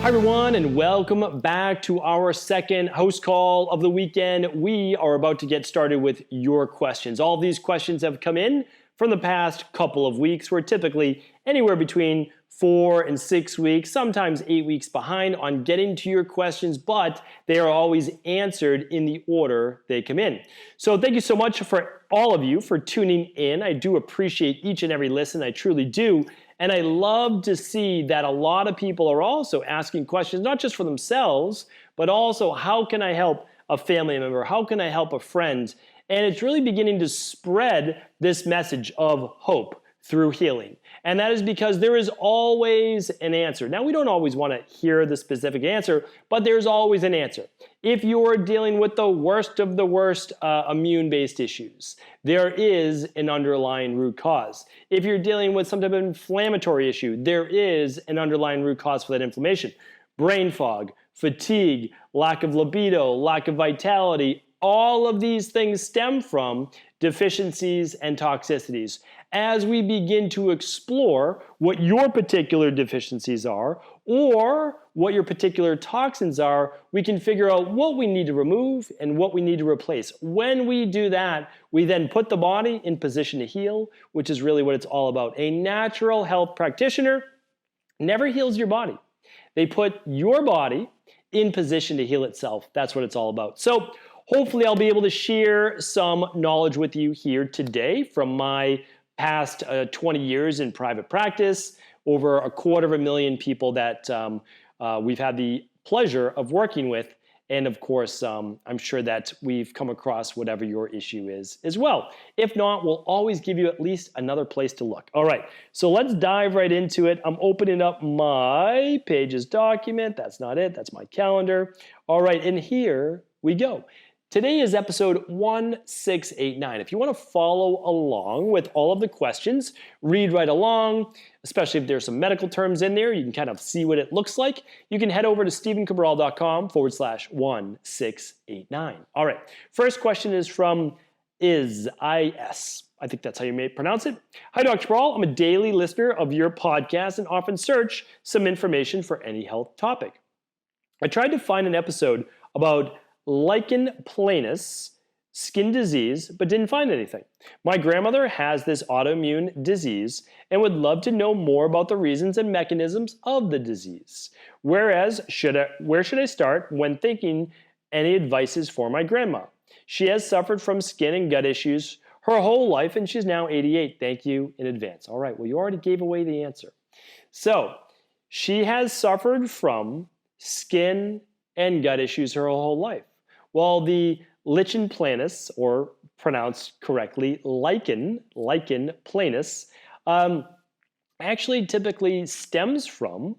Hi everyone, and welcome back to our second house call of the weekend. We are about to get started with your questions. All of these questions have come in from the past couple of weeks. We're typically anywhere between 4 and 6 weeks, sometimes 8 weeks behind on getting to your questions, but they are always answered in the order they come in. So thank you so much for all of you for tuning in. I do appreciate each and every listen, I truly do. And I love to see that a lot of people are also asking questions, not just for themselves, but also how can I help a family member? How can I help a friend? And it's really beginning to spread this message of hope through healing. And that is because there is always an answer. Now, we don't always want to hear the specific answer, but there's always an answer. If you're dealing with the worst of the worst immune-based issues, there is an underlying root cause. If you're dealing with some type of inflammatory issue, there is an underlying root cause for that inflammation. Brain fog, fatigue, lack of libido, lack of vitality, all of these things stem from deficiencies and toxicities. As we begin to explore what your particular deficiencies are or what your particular toxins are, we can figure out what we need to remove and what we need to replace. When we do that, we then put the body in position to heal, which is really what it's all about. A natural health practitioner never heals your body. They put your body in position to heal itself. That's what it's all about. So hopefully I'll be able to share some knowledge with you here today from my past 20 years in private practice, over 250,000 people that we've had the pleasure of working with. And of course, I'm sure that we've come across whatever your issue is as well. If not, we'll always give you at least another place to look. All right, so let's dive right into it. I'm opening up my Pages document. That's not it, that's my calendar. All right, and here we go. Today is episode 1689. If you want to follow along with all of the questions, read right along, especially if there's some medical terms in there, you can kind of see what it looks like. You can head over to stephencabral.com/1689. All right, first question is from IS. I think that's how you may pronounce it. Hi, Dr. Cabral. I'm a daily listener of your podcast and often search some information for any health topic. I tried to find an episode about Lichen Planus skin disease, but didn't find anything. My grandmother has this autoimmune disease and would love to know more about the reasons and mechanisms of the disease. Where should I start when thinking any advices for my grandma? She has suffered from skin and gut issues her whole life and she's now 88. Thank you in advance. All right, well, you already gave away the answer. So she has suffered from skin and gut issues her whole life. Well, the Lichen Planus, or pronounced correctly, Lichen Planus, actually typically stems from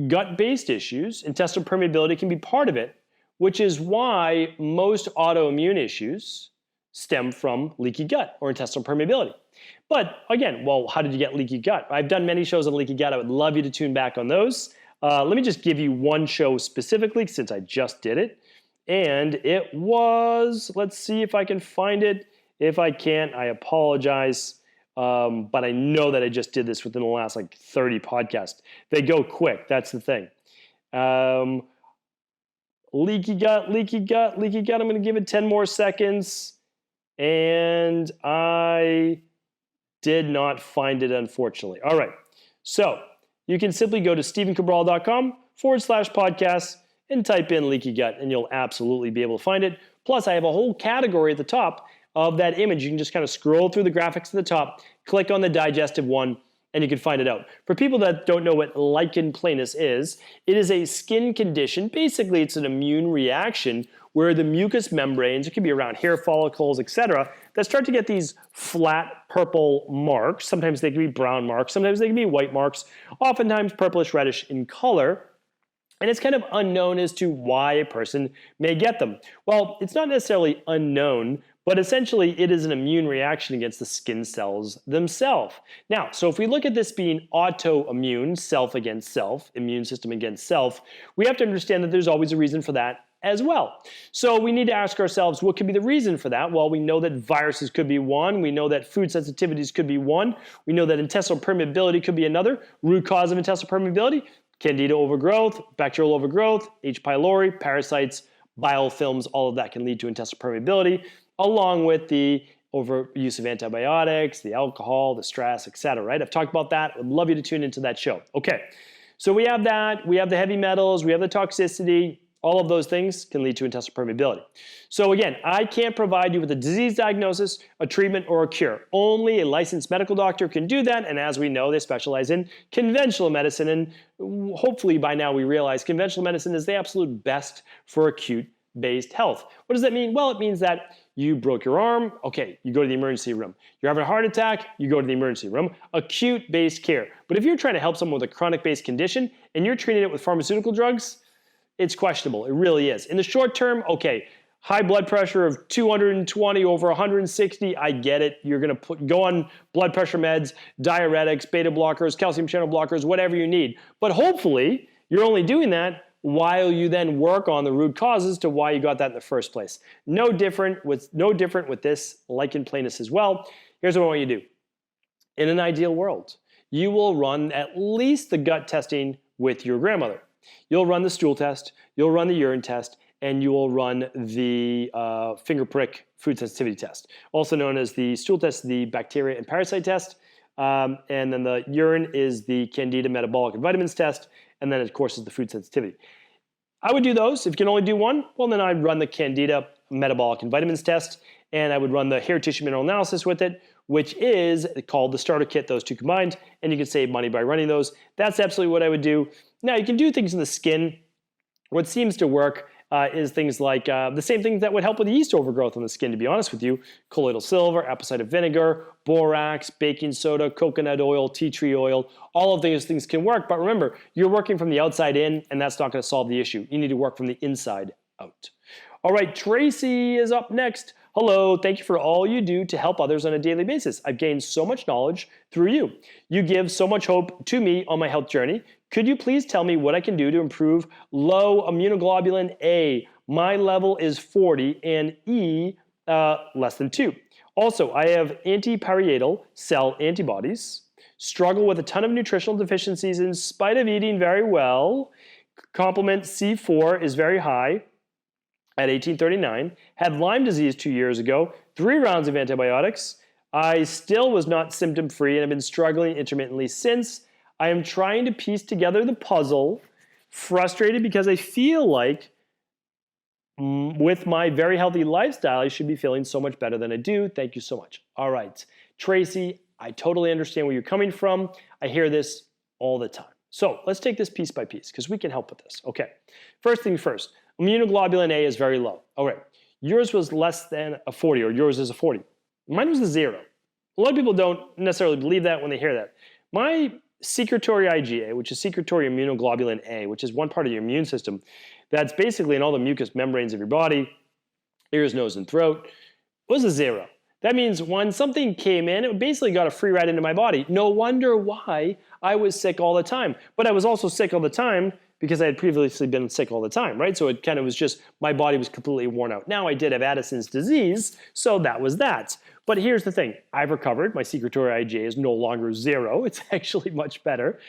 gut-based issues. Intestinal permeability can be part of it, which is why most autoimmune issues stem from leaky gut or intestinal permeability. But again, well, how did you get leaky gut? I've done many shows on leaky gut. I would love you to tune back on those. Let me just give you one show specifically since I just did it. And it was, let's see if I can find it. If I can't, I apologize. But I know that I just did this within the last 30 podcasts. They go quick, that's the thing. Leaky gut. I'm gonna give it 10 more seconds. And I did not find it, unfortunately. All right, so you can simply go to stephencabral.com/podcast and type in leaky gut and you'll absolutely be able to find it. Plus, I have a whole category at the top of that image. You can just kind of scroll through the graphics at the top, click on the digestive one, and you can find it out. For people that don't know what Lichen Planus is, it is a skin condition. Basically, it's an immune reaction where the mucous membranes, it could be around hair follicles, etc., that start to get these flat purple marks. Sometimes they can be brown marks, sometimes they can be white marks, oftentimes purplish reddish in color. And it's kind of unknown as to why a person may get them. Well, it's not necessarily unknown, but essentially it is an immune reaction against the skin cells themselves. Now, so if we look at this being autoimmune, self against self, immune system against self, we have to understand that there's always a reason for that as well. So we need to ask ourselves, what could be the reason for that? Well, we know that viruses could be one. We know that food sensitivities could be one. We know that intestinal permeability could be another. Root cause of intestinal permeability Candida overgrowth, bacterial overgrowth, H. pylori, parasites, biofilms, all of that can lead to intestinal permeability, along with the overuse of antibiotics, the alcohol, the stress, etc. Right? I've talked about that. I'd love you to tune into that show. Okay, so we have that. We have the heavy metals. We have the toxicity. All of those things can lead to intestinal permeability. So again, I can't provide you with a disease diagnosis, a treatment, or a cure. Only a licensed medical doctor can do that, and as we know, they specialize in conventional medicine, and hopefully by now we realize conventional medicine is the absolute best for acute-based health. What does that mean? Well, it means that you broke your arm, okay, you go to the emergency room. You're having a heart attack, you go to the emergency room. Acute-based care. But if you're trying to help someone with a chronic-based condition and you're treating it with pharmaceutical drugs, it's questionable. It really is. In the short term, okay, high blood pressure of 220 over 160, I get it. You're going to go on blood pressure meds, diuretics, beta blockers, calcium channel blockers, whatever you need. But hopefully, you're only doing that while you then work on the root causes to why you got that in the first place. No different with this Lichen Planus as well. Here's what I want you to do. In an ideal world, you will run at least the gut testing with your grandmother. You'll run the stool test, you'll run the urine test, and you will run the finger prick food sensitivity test, also known as the stool test, the bacteria and parasite test, and then the urine is the Candida metabolic and vitamins test, and then of course is the food sensitivity. I would do those. If you can only do one, well then I'd run the Candida metabolic and vitamins test, and I would run the hair tissue mineral analysis with it, which is called the starter kit, those two combined, and you can save money by running those. That's absolutely what I would do. Now, you can do things in the skin. What seems to work is things like the same things that would help with yeast overgrowth on the skin, to be honest with you. Colloidal silver, apple cider vinegar, borax, baking soda, coconut oil, tea tree oil. All of these things can work, but remember, you're working from the outside in, and that's not going to solve the issue. You need to work from the inside out. All right, Tracy is up next. Hello, thank you for all you do to help others on a daily basis. I've gained so much knowledge through you. You give so much hope to me on my health journey. Could you please tell me what I can do to improve low immunoglobulin A? My level is 40 and E less than 2. Also, I have antiparietal cell antibodies, struggle with a ton of nutritional deficiencies in spite of eating very well. Complement C4 is very high at 1839, had Lyme disease 2 years ago, 3 rounds of antibiotics. I still was not symptom-free and have been struggling intermittently since. I am trying to piece together the puzzle, frustrated because I feel like with my very healthy lifestyle, I should be feeling so much better than I do. Thank you so much. All right, Tracy, I totally understand where you're coming from. I hear this all the time. So let's take this piece by piece because we can help with this. Okay, first thing first. Immunoglobulin A is very low. All right, yours was less than a 40, or yours is a 40. Mine was a 0. A lot of people don't necessarily believe that when they hear that. My secretory IgA, which is secretory immunoglobulin A, which is one part of your immune system, that's basically in all the mucous membranes of your body, ears, nose, and throat, was a 0. That means when something came in, it basically got a free ride into my body. No wonder why I was sick all the time. But I was also sick all the time because I had previously been sick all the time, right? So it kind of was just, my body was completely worn out. Now I did have Addisons disease, so that was that. But here's the thing, I've recovered. My secretory IgA is no longer 0. It's actually much better.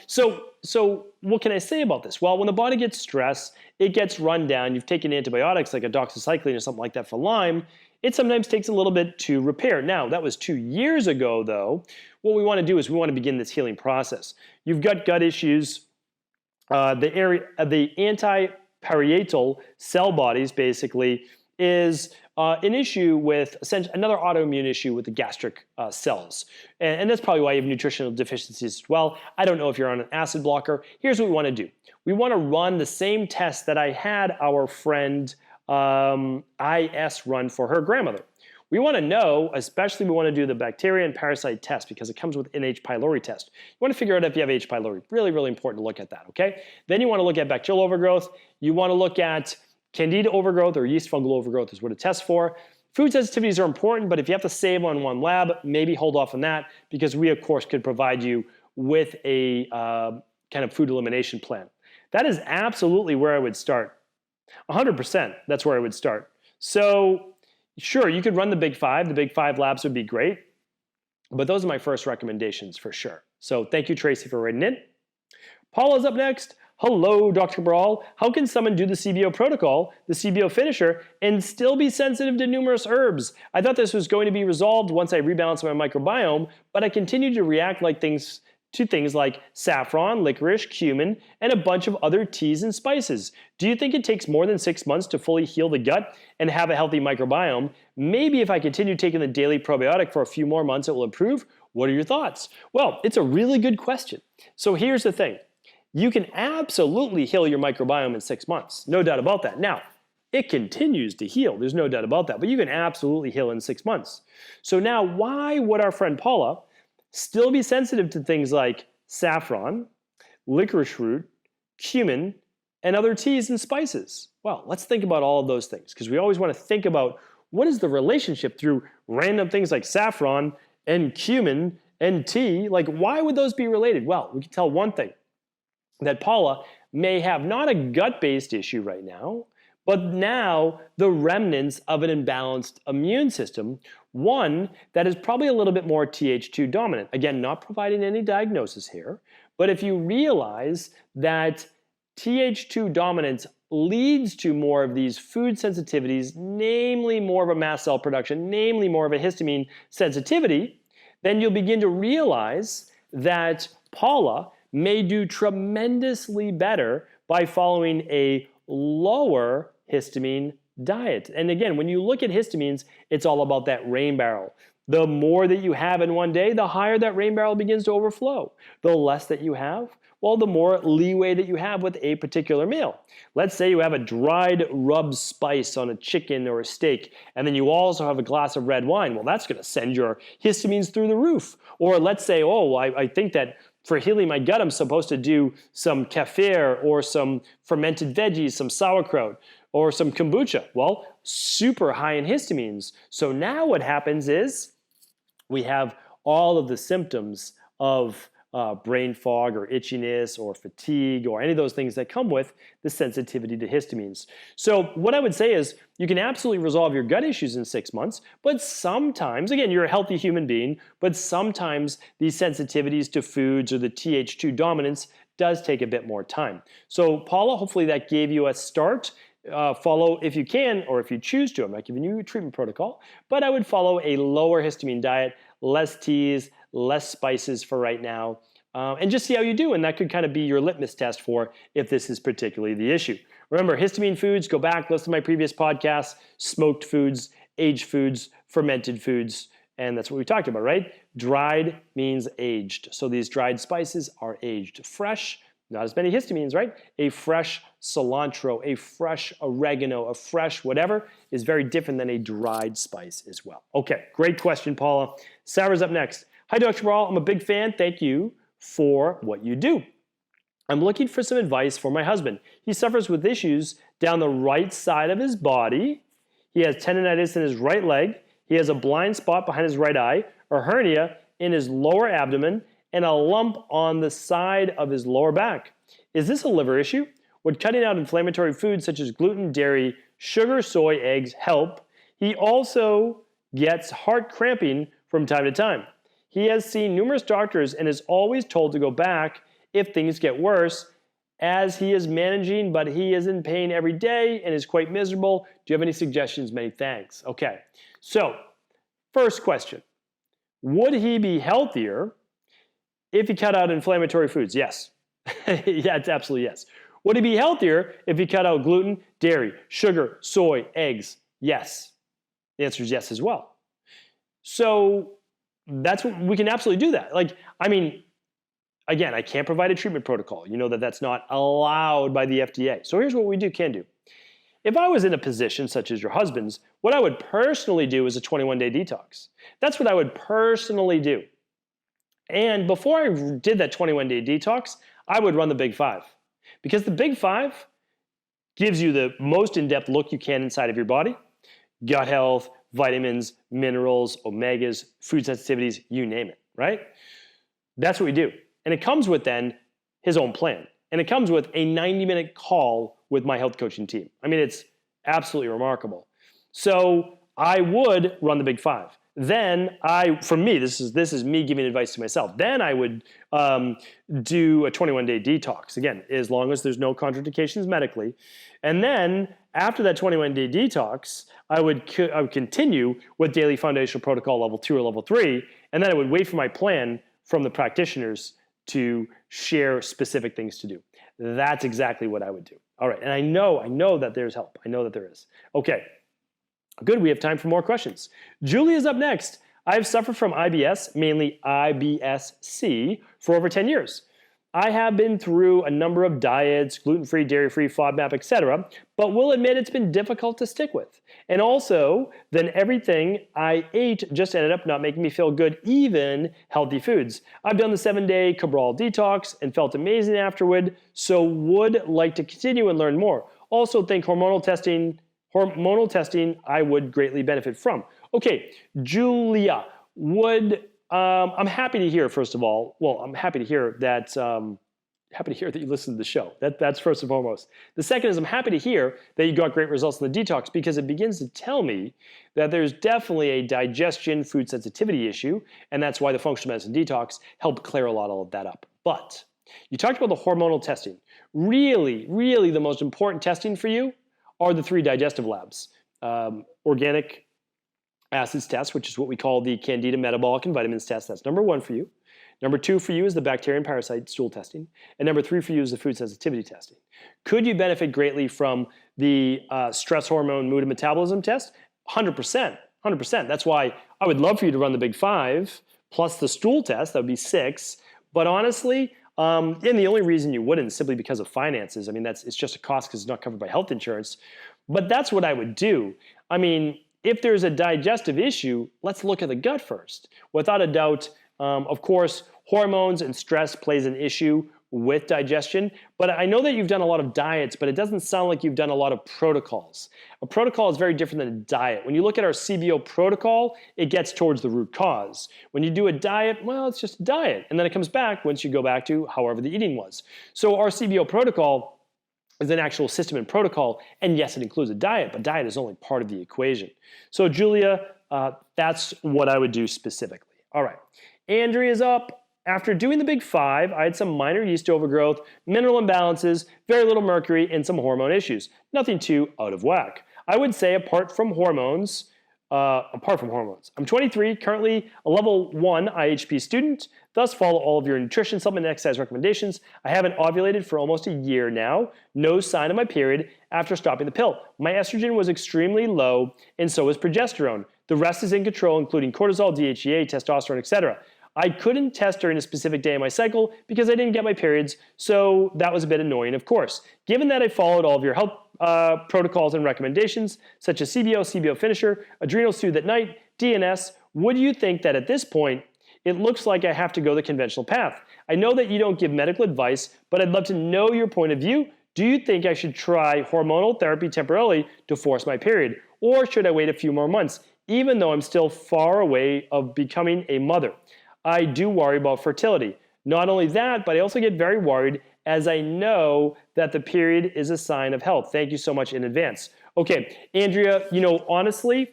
So what can I say about this? Well, when the body gets stressed, it gets run down. You've taken antibiotics like a doxycycline or something like that for Lyme. It sometimes takes a little bit to repair. Now, that was 2 years ago, though. What we want to do is we want to begin this healing process. You've got gut issues. The antiparietal cell bodies basically is an issue with another autoimmune issue with the gastric cells. And that's probably why you have nutritional deficiencies as well. I don't know if you're on an acid blocker. Here's what we want to do. We want to run the same test that I had our friend IS run for her grandmother. We want to know, especially we want to do the bacteria and parasite test because it comes with an H. pylori test. You want to figure out if you have H. pylori. Really, really important to look at that, okay? Then you want to look at bacterial overgrowth. You want to look at Candida overgrowth or yeast fungal overgrowth is what it tests for. Food sensitivities are important, but if you have to save on one lab, maybe hold off on that because we, of course, could provide you with a kind of food elimination plan. That is absolutely where I would start. 100%, that's where I would start. So sure, you could run the Big Five. The Big Five labs would be great, but those are my first recommendations for sure. So thank you, Tracy, for writing in. Paula's up next. Hello, Dr. Cabral. How can someone do the CBO protocol, the CBO finisher, and still be sensitive to numerous herbs? I thought this was going to be resolved once I rebalanced my microbiome, but I continue to react to things like saffron, licorice, cumin, and a bunch of other teas and spices. Do you think it takes more than 6 months to fully heal the gut and have a healthy microbiome? Maybe if I continue taking the daily probiotic for a few more months, it will improve. What are your thoughts? Well, it's a really good question. So here's the thing. You can absolutely heal your microbiome in 6 months. No doubt about that. Now, it continues to heal. There's no doubt about that. But you can absolutely heal in 6 months. So now, why would our friend Paula still be sensitive to things like saffron, licorice root, cumin, and other teas and spices? Well, let's think about all of those things, because we always want to think about what is the relationship through random things like saffron and cumin and tea. Like, why would those be related? Well, we can tell one thing, that Paula may have not a gut-based issue right now, but now the remnants of an imbalanced immune system, one that is probably a little bit more Th2 dominant. Again, not providing any diagnosis here, but if you realize that Th2 dominance leads to more of these food sensitivities, namely more of a mast cell production, namely more of a histamine sensitivity, then you'll begin to realize that Paula may do tremendously better by following a lower histamine diet. And again, when you look at histamines, it's all about that rain barrel. The more that you have in one day, the higher that rain barrel begins to overflow. The less that you have, well, the more leeway that you have with a particular meal. Let's say you have a dried rub spice on a chicken or a steak, and then you also have a glass of red wine. Well, that's going to send your histamines through the roof. Or let's say, oh, I think that for healing my gut, I'm supposed to do some kefir or some fermented veggies, some sauerkraut, or some kombucha. Well, super high in histamines. So now what happens is we have all of the symptoms of brain fog or itchiness or fatigue or any of those things that come with the sensitivity to histamines. So what I would say is you can absolutely resolve your gut issues in 6 months, but sometimes, again, you're a healthy human being, but sometimes these sensitivities to foods or the Th2 dominance does take a bit more time. So Paula, hopefully that gave you a start. Follow if you can, or if you choose to. I'm not giving you a treatment protocol, but I would follow a lower histamine diet, less teas, less spices for right now, and just see how you do. And that could kind of be your litmus test for if this is particularly the issue. Remember, histamine foods, go back, listen to my previous podcasts, smoked foods, aged foods, fermented foods, and that's what we talked about, right? Dried means aged. So these dried spices are aged. Fresh, not as many histamines, right? A fresh cilantro, a fresh oregano, a fresh whatever is very different than a dried spice as well. Okay, great question, Paula. Sarah's up next. Hi, Dr. Cabral. I'm a big fan. Thank you for what you do. I'm looking for some advice for my husband. He suffers with issues down the right side of his body. He has tendonitis in his right leg. He has a blind spot behind his right eye, a hernia in his lower abdomen, and a lump on the side of his lower back. Is this a liver issue? Would cutting out inflammatory foods such as gluten, dairy, sugar, soy, eggs help? He also gets heart cramping from time to time. He has seen numerous doctors and is always told to go back if things get worse, as he is managing, but he is in pain every day and is quite miserable. Do you have any suggestions? Many thanks. Okay, so first question. Would he be healthier if he cut out inflammatory foods? Yes. Yeah, it's absolutely yes. Would he be healthier if he cut out gluten, dairy, sugar, soy, eggs? Yes. The answer is yes as well. So that's what we can absolutely do that. Like, I mean, again, I can't provide a treatment protocol. You know that that's not allowed by the FDA. So here's what we can do. If I was in a position such as your husband's, what I would personally do is a 21-day detox. That's what I would personally do. And before I did that 21-day detox, I would run the Big Five. Because the Big Five gives you the most in-depth look you can inside of your body. Gut health, vitamins, minerals, omegas, food sensitivities, you name it, right? That's what we do. And it comes with then his own plan. And it comes with a 90-minute call with my health coaching team. I mean, it's absolutely remarkable. So I would run the Big Five. Then for me, this is me giving advice to myself. Then I would do a 21-day detox. Again, as long as there's no contraindications medically. And then after that 21-day detox, I would continue with daily foundational protocol level 2 or level 3, and then I would wait for my plan from the practitioners to share specific things to do. That's exactly what I would do. All right, and I know that there's help. I know that there is. Okay. Good, we have time for more questions. Julia's up next. I've suffered from IBS, mainly IBS-C, for over 10 years. I have been through a number of diets, gluten-free, dairy-free, FODMAP, etc., but will admit it's been difficult to stick with. And also, then everything I ate just ended up not making me feel good, even healthy foods. I've done the 7-day Cabral detox and felt amazing afterward, so would like to continue and learn more. Also think hormonal testing I would greatly benefit from. Okay, Julia, I'm happy to hear, first of all, well, I'm happy to hear that you listened to the show. That's first and foremost. The second is I'm happy to hear that you got great results in the detox, because it begins to tell me that there's definitely a digestion food sensitivity issue, and that's why the functional medicine detox helped clear a lot of that up. But you talked about the hormonal testing. Really, really the most important testing for you are the 3 digestive labs. Organic acids test, which is what we call the Candida metabolic and vitamins test. That's number 1 for you. Number 2 for you is the bacteria and parasite stool testing. And number 3 for you is the food sensitivity testing. Could you benefit greatly from the stress hormone mood and metabolism test? 100%. 100%. That's why I would love for you to run the big 5 plus the stool test. That would be 6. But honestly, and the only reason you wouldn't is simply because of finances. I mean, it's just a cost because it's not covered by health insurance. But that's what I would do. I mean, if there's a digestive issue, let's look at the gut first. Without a doubt, of course, hormones and stress plays an issue with digestion. But I know that you've done a lot of diets, but it doesn't sound like you've done a lot of protocols. A protocol is very different than a diet. When you look at our CBO protocol, it gets towards the root cause. When you do a diet, well, it's just a diet. And then it comes back once you go back to however the eating was. So our CBO protocol is an actual system and protocol. And yes, it includes a diet, but diet is only part of the equation. So Julia, that's what I would do specifically. All right. Andrea's up. After doing the big 5, I had some minor yeast overgrowth, mineral imbalances, very little mercury, and some hormone issues. Nothing too out of whack. I would say apart from hormones, I'm 23, currently a level 1 IHP student, thus follow all of your nutrition, supplement, and exercise recommendations. I haven't ovulated for almost a year now. No sign of my period after stopping the pill. My estrogen was extremely low, and so was progesterone. The rest is in control, including cortisol, DHEA, testosterone, etc. I couldn't test during a specific day of my cycle because I didn't get my periods, so that was a bit annoying, of course. Given that I followed all of your health protocols and recommendations, such as CBO finisher, adrenal soothe at night, DNS, would you think that at this point, it looks like I have to go the conventional path? I know that you don't give medical advice, but I'd love to know your point of view. Do you think I should try hormonal therapy temporarily to force my period? Or should I wait a few more months, even though I'm still far away of becoming a mother? I do worry about fertility. Not only that, but I also get very worried as I know that the period is a sign of health. Thank you so much in advance. Okay, Andrea, honestly,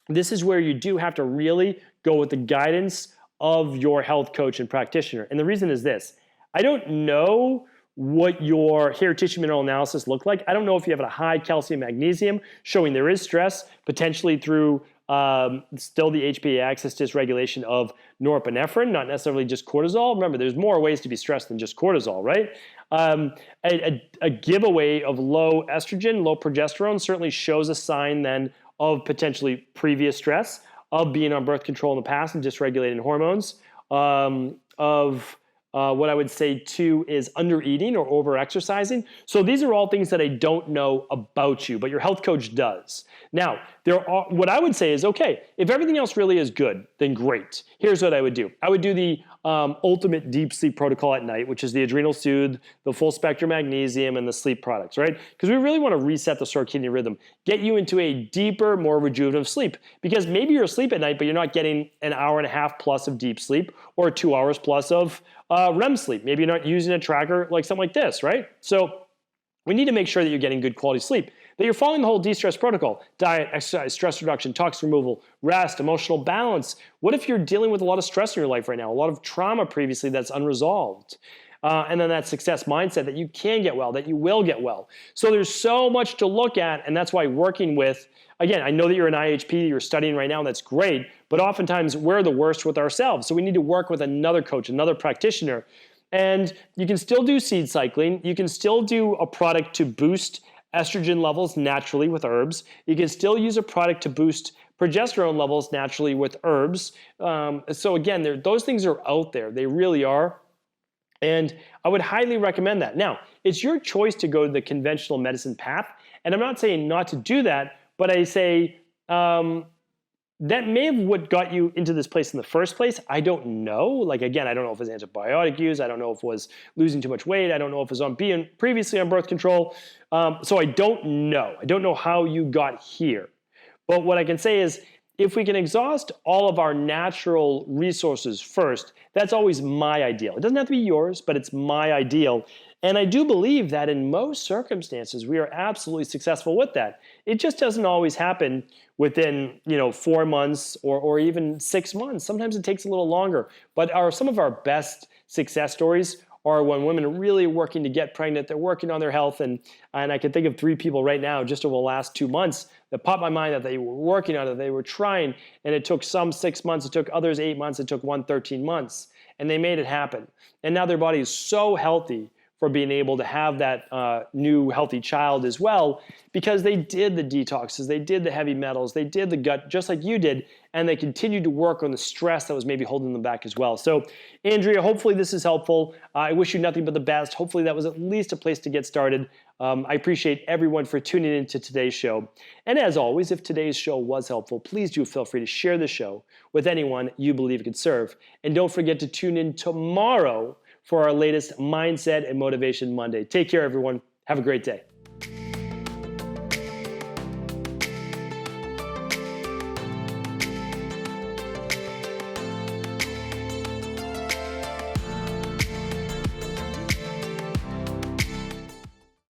this is where you do have to really go with the guidance of your health coach and practitioner. And the reason is this. I don't know what your hair tissue mineral analysis looked like. I don't know if you have a high calcium magnesium showing there is stress, potentially through still the HPA axis dysregulation of norepinephrine, not necessarily just cortisol. Remember, there's more ways to be stressed than just cortisol, right? A giveaway of low estrogen, low progesterone certainly shows a sign then of potentially previous stress, of being on birth control in the past and dysregulating hormones, what I would say too is under-eating or over-exercising. So these are all things that I don't know about you, but your health coach does. Now, what I would say is, okay, if everything else really is good, then great. Here's what I would do. I would do the ultimate deep sleep protocol at night, which is the adrenal soothe, the full spectrum magnesium, and the sleep products, right? Because we really want to reset the circadian rhythm, get you into a deeper, more rejuvenative sleep. Because maybe you're asleep at night, but you're not getting an hour and a half plus of deep sleep or 2 hours plus of REM sleep. Maybe you're not using a tracker like something like this, right? So we need to make sure that you're getting good quality sleep. that you're following the whole de-stress protocol: diet, exercise, stress reduction, toxin removal, rest, emotional balance. What if you're dealing with a lot of stress in your life right now, a lot of trauma previously that's unresolved? And then that success mindset that you can get well, that you will get well. So there's so much to look at, and that's why working with, again, I know that you're an IHP, you're studying right now, and that's great, but oftentimes we're the worst with ourselves. So we need to work with another coach, another practitioner. And you can still do seed cycling. You can still do a product to boost estrogen levels naturally with herbs. You can still use a product to boost progesterone levels naturally with herbs. So again, those things are out there. They really are. And I would highly recommend that. Now, it's your choice to go the conventional medicine path. And I'm not saying not to do that, but I say that may have what got you into this place in the first place. I don't know. Like, again, I don't know if it was antibiotic use. I don't know if it was losing too much weight. I don't know if it was on being previously on birth control. So I don't know. I don't know how you got here. But what I can say is, if we can exhaust all of our natural resources first, that's always my ideal. It doesn't have to be yours, but it's my ideal. And I do believe that in most circumstances, we are absolutely successful with that. It just doesn't always happen within 4 months or even 6 months. Sometimes it takes a little longer. But some of our best success stories are when women are really working to get pregnant, they're working on their health, and I can think of 3 people right now just over the last 2 months that popped my mind that they were working on it, they were trying, and it took some 6 months, it took others 8 months, it took one 13 months, and they made it happen. And now their body is so healthy for being able to have that new healthy child as well, because they did the detoxes, they did the heavy metals, they did the gut just like you did, and they continued to work on the stress that was maybe holding them back as well. So Andrea, hopefully this is helpful. I wish you nothing but the best. Hopefully that was at least a place to get started. I appreciate everyone for tuning into today's show. And as always, if today's show was helpful, please do feel free to share the show with anyone you believe it could serve. And don't forget to tune in tomorrow for our latest Mindset and Motivation Monday. Take care, everyone. Have a great day.